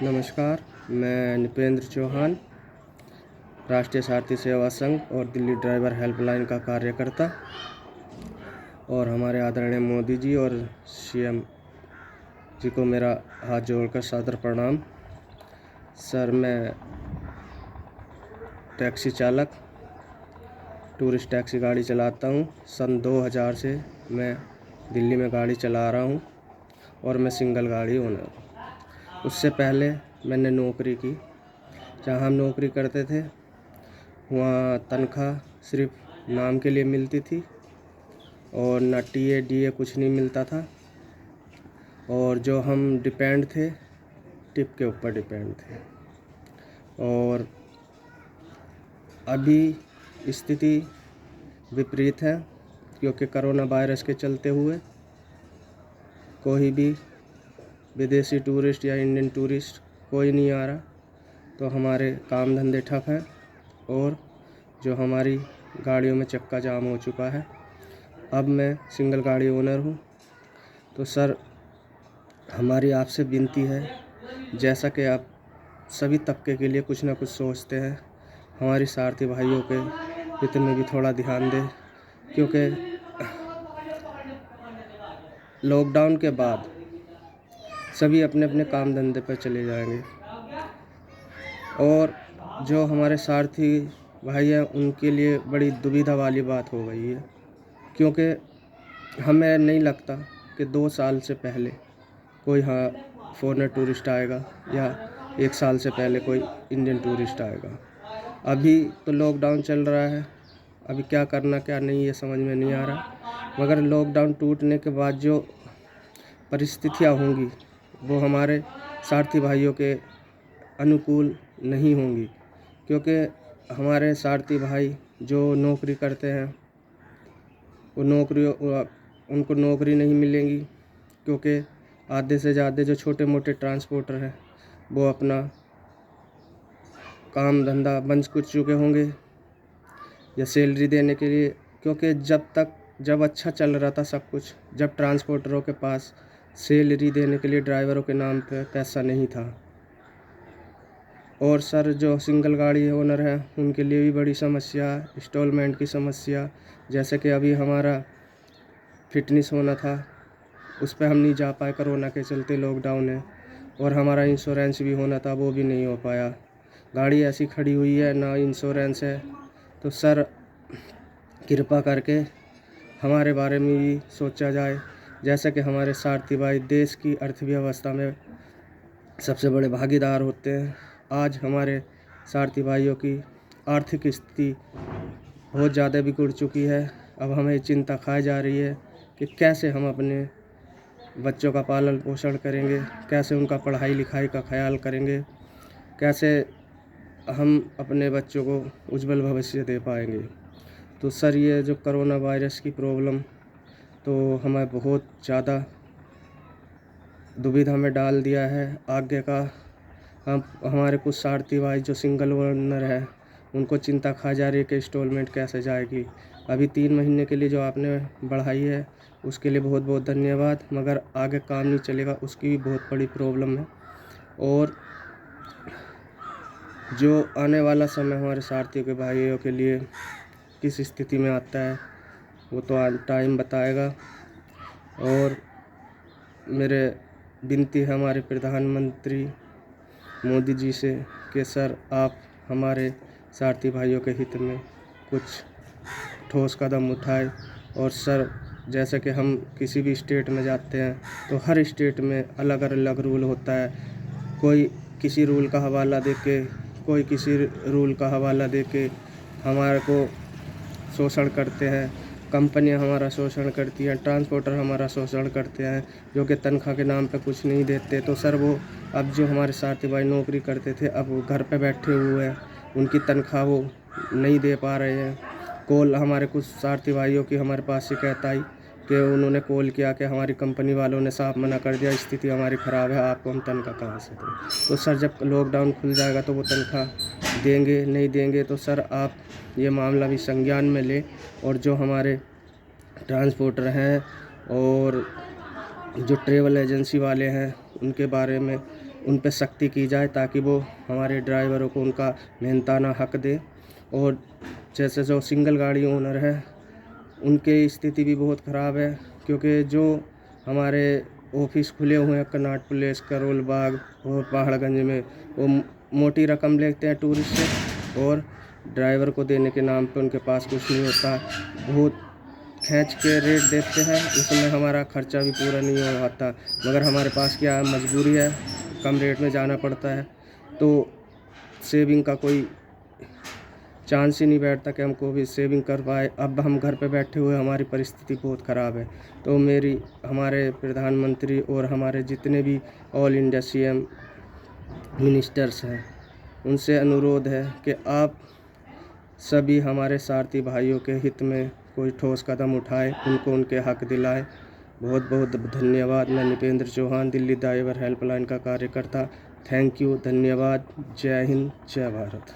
नमस्कार, मैं निपेंद्र चौहान, राष्ट्रीय सारथी सेवा संघ और दिल्ली ड्राइवर हेल्पलाइन का कार्यकर्ता। और हमारे आदरणीय मोदी जी और सीएम जी को मेरा हाथ जोड़कर सादर प्रणाम। सर, मैं टैक्सी चालक, टूरिस्ट टैक्सी गाड़ी चलाता हूँ। सन 2000 से मैं दिल्ली में गाड़ी चला रहा हूँ और मैं सिंगल गाड़ी ओनर हूँ। उससे पहले मैंने नौकरी की। जहाँ हम नौकरी करते थे वहाँ तनख्वाह सिर्फ नाम के लिए मिलती थी और ना टीए डीए कुछ नहीं मिलता था। और जो हम डिपेंड थे, टिप के ऊपर डिपेंड थे। और अभी स्थिति विपरीत है, क्योंकि कोरोना वायरस के चलते हुए कोई भी विदेशी टूरिस्ट या इंडियन टूरिस्ट कोई नहीं आ रहा, तो हमारे काम धंधे ठप हैं और जो हमारी गाड़ियों में चक्का जाम हो चुका है। अब मैं सिंगल गाड़ी ओनर हूँ। तो सर, हमारी आपसे विनती है, जैसा कि आप सभी तबके के लिए कुछ ना कुछ सोचते हैं, हमारी सारथी भाइयों के हित में भी थोड़ा ध्यान दें, क्योंकि लॉकडाउन के बाद सभी अपने अपने काम धंधे पर चले जाएंगे। और जो हमारे सारथी भाई हैं उनके लिए बड़ी दुविधा वाली बात हो गई है, क्योंकि हमें नहीं लगता कि 2 साल से पहले कोई फॉरेनर टूरिस्ट आएगा या 1 साल से पहले कोई इंडियन टूरिस्ट आएगा। अभी तो लॉकडाउन चल रहा है, अभी क्या करना क्या नहीं ये समझ में नहीं आ रहा। मगर लॉकडाउन टूटने के बाद जो परिस्थितियाँ होंगी वो हमारे सारथी भाइयों के अनुकूल नहीं होंगी, क्योंकि हमारे सारथी भाई जो नौकरी करते हैं वो उनको नौकरी नहीं मिलेंगी, क्योंकि आधे से ज़्यादा जो छोटे मोटे ट्रांसपोर्टर हैं वो अपना काम धंधा बंद कर चुके होंगे या सैलरी देने के लिए। क्योंकि जब अच्छा चल रहा था सब कुछ, जब ट्रांसपोर्टरों के पास सैलरी देने के लिए ड्राइवरों के नाम पे पैसा नहीं था। और सर, जो सिंगल गाड़ी ओनर है उनके लिए भी बड़ी समस्या, इंस्टॉलमेंट की समस्या। जैसे कि अभी हमारा फिटनेस होना था, उस पर हम नहीं जा पाए, कोरोना के चलते लॉकडाउन है। और हमारा इंश्योरेंस भी होना था, वो भी नहीं हो पाया। गाड़ी ऐसी खड़ी हुई है, ना इंश्योरेंस है। तो सर, कृपा करके हमारे बारे में भी सोचा जाए। जैसे कि हमारे सारथी भाई देश की अर्थव्यवस्था में सबसे बड़े भागीदार होते हैं। आज हमारे सारथी भाइयों की आर्थिक स्थिति बहुत ज़्यादा बिगड़ चुकी है। अब हमें चिंता खाई जा रही है कि कैसे हम अपने बच्चों का पालन पोषण करेंगे, कैसे उनका पढ़ाई लिखाई का ख्याल करेंगे, कैसे हम अपने बच्चों को उज्जवल भविष्य दे पाएंगे। तो सर, ये जो कोरोना वायरस की प्रॉब्लम तो हमें बहुत ज़्यादा दुविधा में डाल दिया है। आगे का हमारे कुछ सारथी भाई जो सिंगल ओनर है उनको चिंता खा जा रही है कि इंस्टॉलमेंट कैसे जाएगी। अभी 3 महीने के लिए जो आपने बढ़ाई है उसके लिए बहुत बहुत धन्यवाद, मगर आगे काम नहीं चलेगा उसकी भी बहुत बड़ी प्रॉब्लम है। और जो आने वाला समय हमारे सारथियों के भाइयों के लिए किस स्थिति में आता है वो तो टाइम बताएगा। और मेरे विनती है हमारे प्रधानमंत्री मोदी जी से कि सर, आप हमारे सारथी भाइयों के हित में कुछ ठोस कदम उठाए। और सर, जैसे कि हम किसी भी स्टेट में जाते हैं तो हर स्टेट में अलग अलग रूल होता है। कोई किसी रूल का हवाला दे के, कोई किसी रूल का हवाला दे के हमारे को शोषण करते हैं। कंपनियां हमारा शोषण करती हैं, ट्रांसपोर्टर हमारा शोषण करते हैं, जो कि तनख्वाह के नाम पे कुछ नहीं देते। तो सर, वो अब जो हमारे सारथी भाई नौकरी करते थे अब वो घर पे बैठे हुए हैं, उनकी तनख्वाह वो नहीं दे पा रहे हैं। कॉल हमारे कुछ सारथी भाइयों की हमारे पास शिकायत आई कि उन्होंने कॉल किया कि हमारी कंपनी वालों ने साफ मना कर दिया, स्थिति हमारी ख़राब है, आपको हम तनख्वाह कहाँ से दें। तो सर, जब लॉकडाउन खुल जाएगा तो वो तनख्वाह देंगे नहीं देंगे। तो सर, आप ये मामला भी संज्ञान में लें और जो हमारे ट्रांसपोर्टर हैं और जो ट्रैवल एजेंसी वाले हैं उनके बारे में उन पे सख्ती की जाए ताकि वो हमारे ड्राइवरों को उनका मेहनताना हक दे। और जैसे जो सिंगल गाड़ी ओनर है उनकी स्थिति भी बहुत ख़राब है, क्योंकि जो हमारे ऑफिस खुले हुए हैं कनॉट प्लेस, करोल बाग और पहाड़गंज में, वो मोटी रकम लेते हैं टूरिस्ट से और ड्राइवर को देने के नाम पे उनके पास कुछ नहीं होता। बहुत खींच के रेट देते हैं, उसमें हमारा खर्चा भी पूरा नहीं हो पाता। मगर हमारे पास क्या है, मजबूरी है, कम रेट में जाना पड़ता है, तो सेविंग का कोई चांस ही नहीं बैठता कि हमको भी सेविंग कर पाए। अब हम घर पे बैठे हुए, हमारी परिस्थिति बहुत ख़राब है। तो मेरी हमारे प्रधानमंत्री और हमारे जितने भी ऑल इंडिया सीएम मिनिस्टर्स हैं, उनसे अनुरोध है कि आप सभी हमारे सारथी भाइयों के हित में कोई ठोस कदम उठाए, उनको उनके हक दिलाए। बहुत बहुत धन्यवाद। मैं निपेंद्र चौहान, दिल्ली ड्राइवर हेल्पलाइन का कार्यकर्ता। थैंक यू, धन्यवाद। जय हिंद, जय भारत।